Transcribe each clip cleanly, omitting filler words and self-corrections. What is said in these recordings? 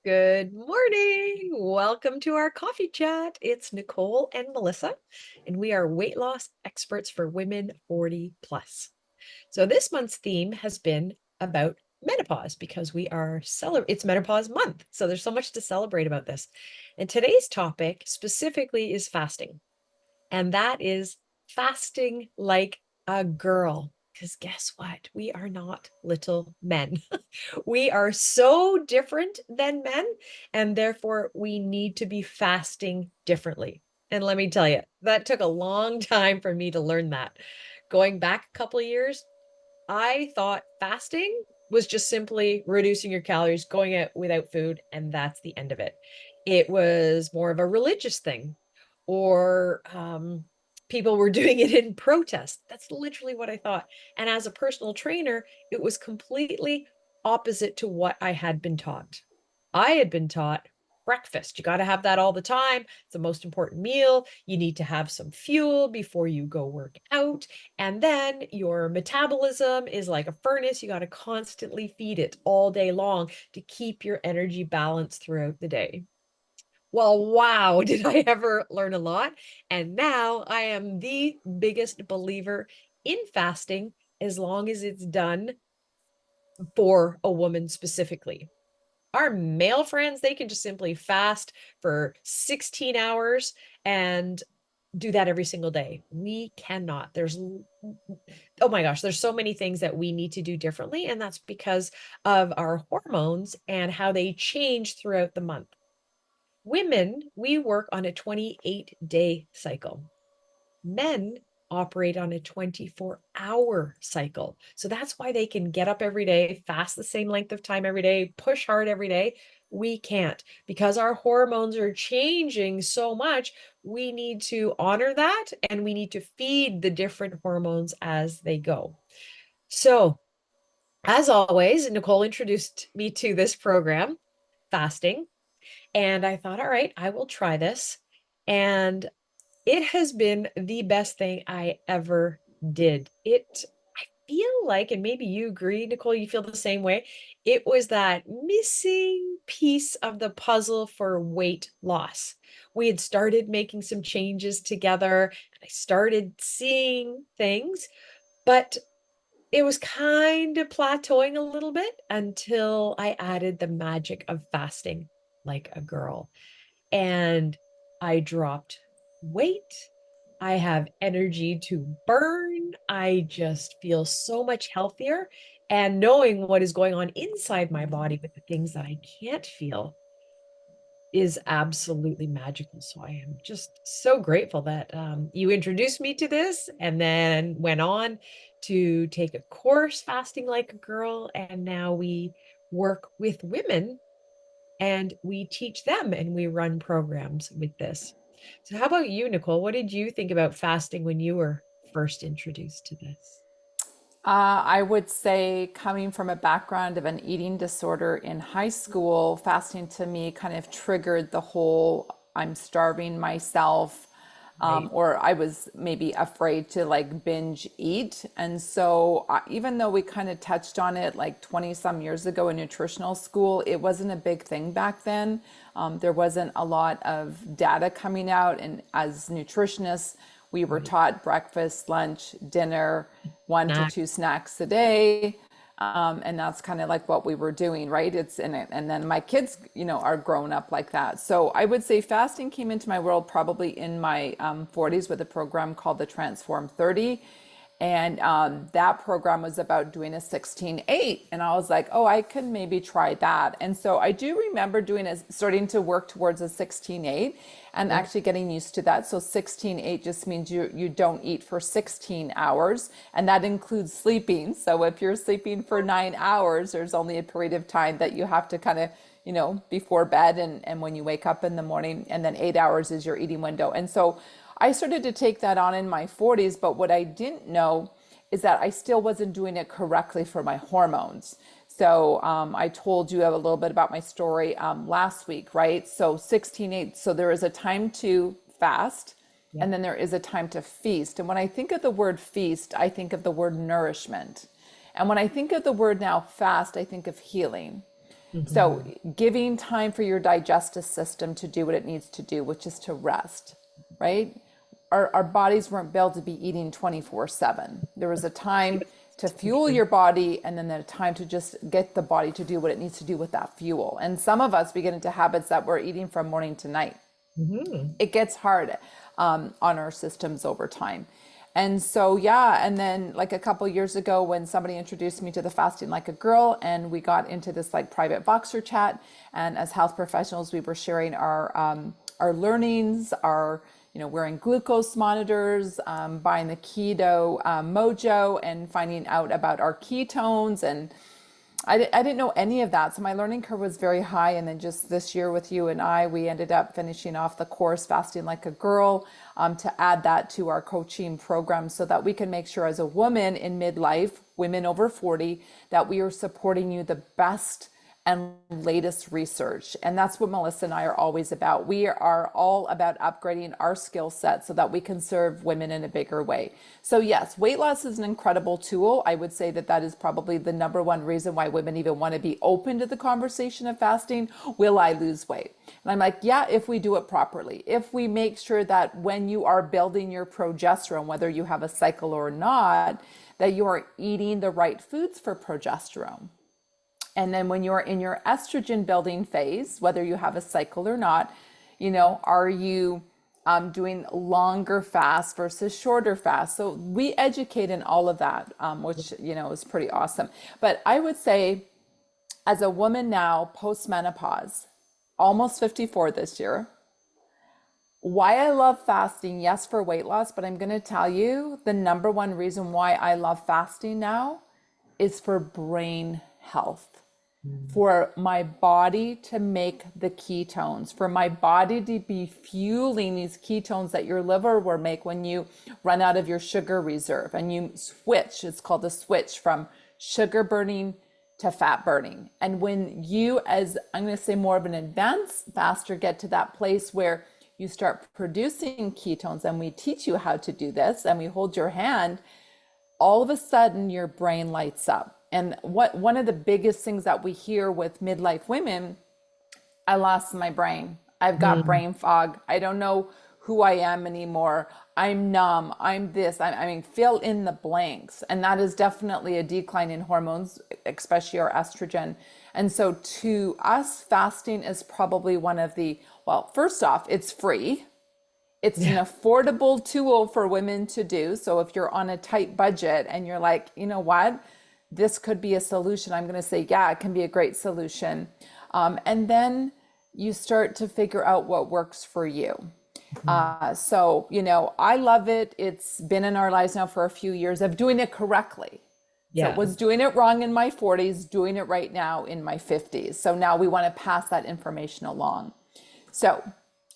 Good morning. Welcome to our coffee chat. It's Nicole and Melissa, and we are weight loss experts for women 40 plus. So this month's theme has been about menopause because it's menopause month. So there's so much to celebrate about this. And today's topic specifically is fasting. And that is fasting like a girl. Because guess what? We are not little men. We are so different than men, and therefore we need to be fasting differently. And let me tell you, that took a long time for me to learn that. Going back a couple of years, I thought fasting was just simply reducing your calories, going out without food, and that's the end of it. It was more of a religious thing, or people were doing it in protest. That's literally what I thought. And as a personal trainer, it was completely opposite to what I had been taught. I had been taught breakfast. You got to have that all the time. It's the most important meal. You need to have some fuel before you go work out. And then your metabolism is like a furnace. You got to constantly feed it all day long to keep your energy balanced throughout the day. Well, wow, did I ever learn a lot? And now I am the biggest believer in fasting as long as it's done for a woman specifically. Our male friends, they can just simply fast for 16 hours and do that every single day. We cannot. Oh my gosh, there's so many things that we need to do differently. And that's because of our hormones and how they change throughout the month. Women, we work on a 28-day cycle. Men operate on a 24-hour cycle. So that's why they can get up every day, fast the same length of time every day, push hard every day. We can't because our hormones are changing so much. We need to honor that and we need to feed the different hormones as they go. So, as always, Nicole introduced me to this program, fasting, and I thought, all right, I will try this. And it has been the best thing I ever did. I feel like, and maybe you agree, Nicole, you feel the same way. It was that missing piece of the puzzle for weight loss. We had started making some changes together, and I started seeing things, but it was kind of plateauing a little bit until I added the magic of fasting like a girl. And I dropped weight. I have energy to burn. I just feel so much healthier. And knowing what is going on inside my body with the things that I can't feel is absolutely magical. So I am just so grateful that you introduced me to this and then went on to take a course, Fasting Like a Girl. And now we work with women and we teach them and we run programs with this. So, how about you, Nicole? What did you think about fasting when you were first introduced to this? I would say, coming from a background of an eating disorder in high school, fasting to me kind of triggered the whole I'm starving myself, Right. or I was maybe afraid to like binge eat. And so, even though we kind of touched on it like 20 some years ago in nutritional school, it wasn't a big thing back then. There wasn't a lot of data coming out. And as nutritionists, we were Right. taught breakfast, lunch, dinner, one to Nah. two snacks a day. And that's kind of like what we were doing, right? It's in it. And then my kids, are grown up like that. So I would say fasting came into my world probably in my 40s with a program called the Transform 30. And that program was about doing a 16-8. And I was like, oh, I can maybe try that. And so I do remember starting to work towards a 16-8 and Yeah. actually getting used to that. So 16-8 just means you don't eat for 16 hours. And that includes sleeping. So if you're sleeping for 9 hours, there's only a period of time that you have to kind of before bed and when you wake up in the morning, and then 8 hours is your eating window. And so I started to take that on in my 40s, but what I didn't know is that I still wasn't doing it correctly for my hormones. So I told you a little bit about my story last week, right? So 16-8. So there is a time to fast, Yeah. and then there is a time to feast. And when I think of the word feast, I think of the word nourishment. And when I think of the word now fast, I think of healing. So Mhm. giving time for your digestive system to do what it needs to do, which is to rest, right? Our bodies weren't built to be eating 24/7. There was a time to So fuel true. your body, and then a time to just get the body to do what it needs to do with that fuel. And some of us, we get into habits that we're eating from morning to night. Mhm. It gets hard on our systems over time. And so, yeah, and then like a couple years ago, when somebody introduced me to the Fasting Like a Girl, and we got into this like private Voxer chat, and as health professionals, we were sharing our learnings, our wearing glucose monitors, buying the Keto Mojo, and finding out about our ketones and I didn't know any of that. So my learning curve was very high. And then just this year with you and I, we ended up finishing off the course Fasting Like a Girl to add that to our coaching program so that we can make sure as a woman in midlife, women over 40, that we are supporting you the best and latest research. And that's what Melissa and I are always about. We are all about upgrading our skill set so that we can serve women in a bigger way. So yes, weight loss is an incredible tool. I would say that that is probably the number one reason why women even want to be open to the conversation of fasting. Will I lose weight? And I'm like, yeah, if we do it properly. If we make sure that when you are building your progesterone, whether you have a cycle or not, that you are eating the right foods for progesterone. And then when you're in your estrogen building phase, whether you have a cycle or not, are you doing longer fasts versus shorter fasts? So we educate in all of that, which, is pretty awesome. But I would say as a woman now, post-menopause, almost 54 this year, why I love fasting, yes, for weight loss, but I'm going to tell you the number one reason why I love fasting now is for brain health, Mhm. for my body to make the ketones, for my body to be fueling these ketones that your liver will make when you run out of your sugar reserve and you switch. It's called a switch from sugar burning to fat burning. And when you, as I'm going to say more of an advanced faster, get to that place where you start producing ketones, and we teach you how to do this and we hold your hand, all of a sudden your brain lights up. And what one of the biggest things that we hear with midlife women, I lost my brain. I've got Mhm. brain fog. I don't know who I am anymore. I'm numb. I'm this. I mean, fill in the blanks. And that is definitely a decline in hormones, especially our estrogen. And so to us, fasting is probably one of the, well, first off, it's free. It's an Yeah. affordable tool for women to do. So if you're on a tight budget and you're like, you know what, this could be a solution, I'm going to say, yeah, it can be a great solution. And then you start to figure out what works for you. Mhm. So, I love it. It's been in our lives now for a few years of doing it correctly. So it Yeah. was doing it wrong in my 40s, doing it right now in my 50s. So now we want to pass that information along. So,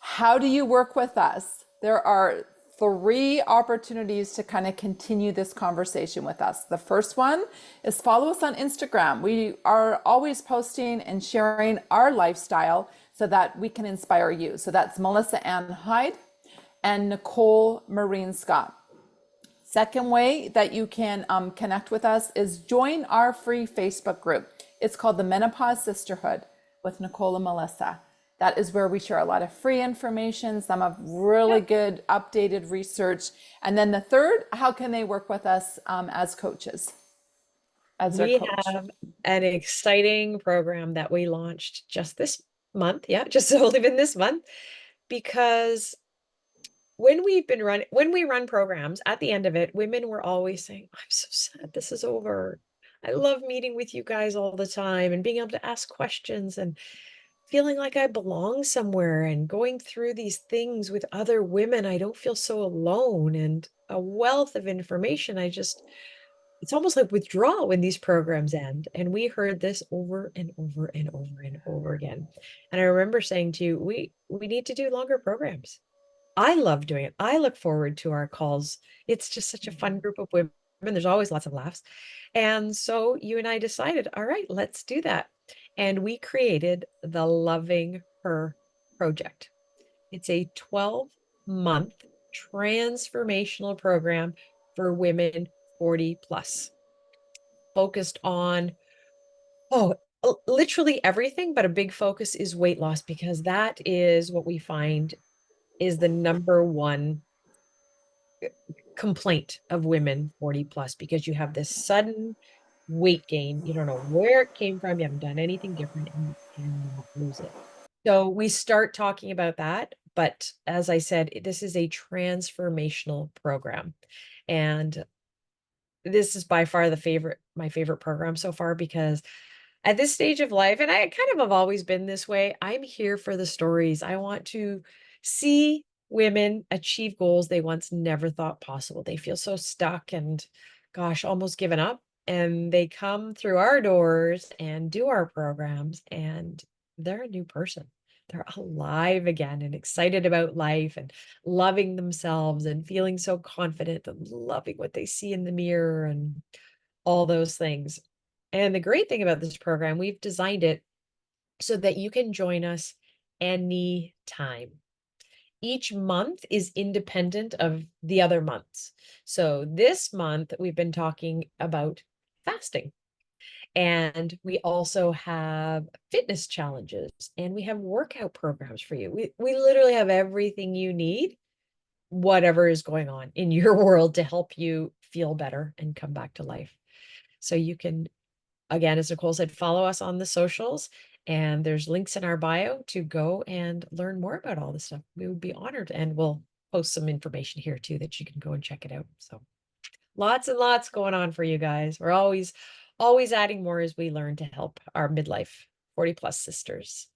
how do you work with us? There are three opportunities to kind of continue this conversation with us. The first one is follow us on Instagram. We are always posting and sharing our lifestyle so that we can inspire you. So that's Melissa Ann Hyde and Nicole Marine Scott. Second way that you can connect with us is join our free Facebook group. It's called the Menopause Sisterhood with Nicole and Melissa. That is where we share a lot of free information, some of really Yep. good updated research. And then the third, how can they work with us as coaches, as their We coach? have an exciting program that we launched just this month. Yeah, just only been this month because when we run programs, at the end of it, women were always saying, "I'm so sad this is over. I love meeting with you guys all the time and being able to ask questions and feeling like I belong somewhere and going through these things with other women. I don't feel so alone and a wealth of information. It's almost like withdrawal when these programs end." And we heard this over and over and over and over again. And I remember saying to you, we need to do longer programs. I love doing it. I look forward to our calls. It's just such a fun group of women. There's always lots of laughs. And so you and I decided, all right, let's do that. And we created the Loving Her Project. It's a 12-month transformational program for women 40 plus, focused on, oh, literally everything, but a big focus is weight loss because that is what we find is the number one complaint of women 40 plus, because you have this sudden weight gain. You don't know where it came from. You haven't done anything different and you cannot lose it. So we start talking about that. But as I said, this is a transformational program. And this is by far my favorite program so far, because at this stage of life, and I kind of have always been this way, I'm here for the stories. I want to see women achieve goals they once never thought possible. They feel so stuck and, gosh, almost given up. And they come through our doors and do our programs, and they're a new person. They're alive again and excited about life and loving themselves and feeling so confident and loving what they see in the mirror and all those things. And the great thing about this program, we've designed it so that you can join us anytime. Each month is independent of the other months. So this month, we've been talking about fasting. And we also have fitness challenges and we have workout programs for you. We literally have everything you need, whatever is going on in your world, to help you feel better and come back to life. So you can, again, as Nicole said, follow us on the socials, and there's links in our bio to go and learn more about all this stuff. We would be honored, and we'll post some information here too that you can go and check it out. So lots and lots going on for you guys. We're always adding more as we learn to help our midlife 40 plus sisters.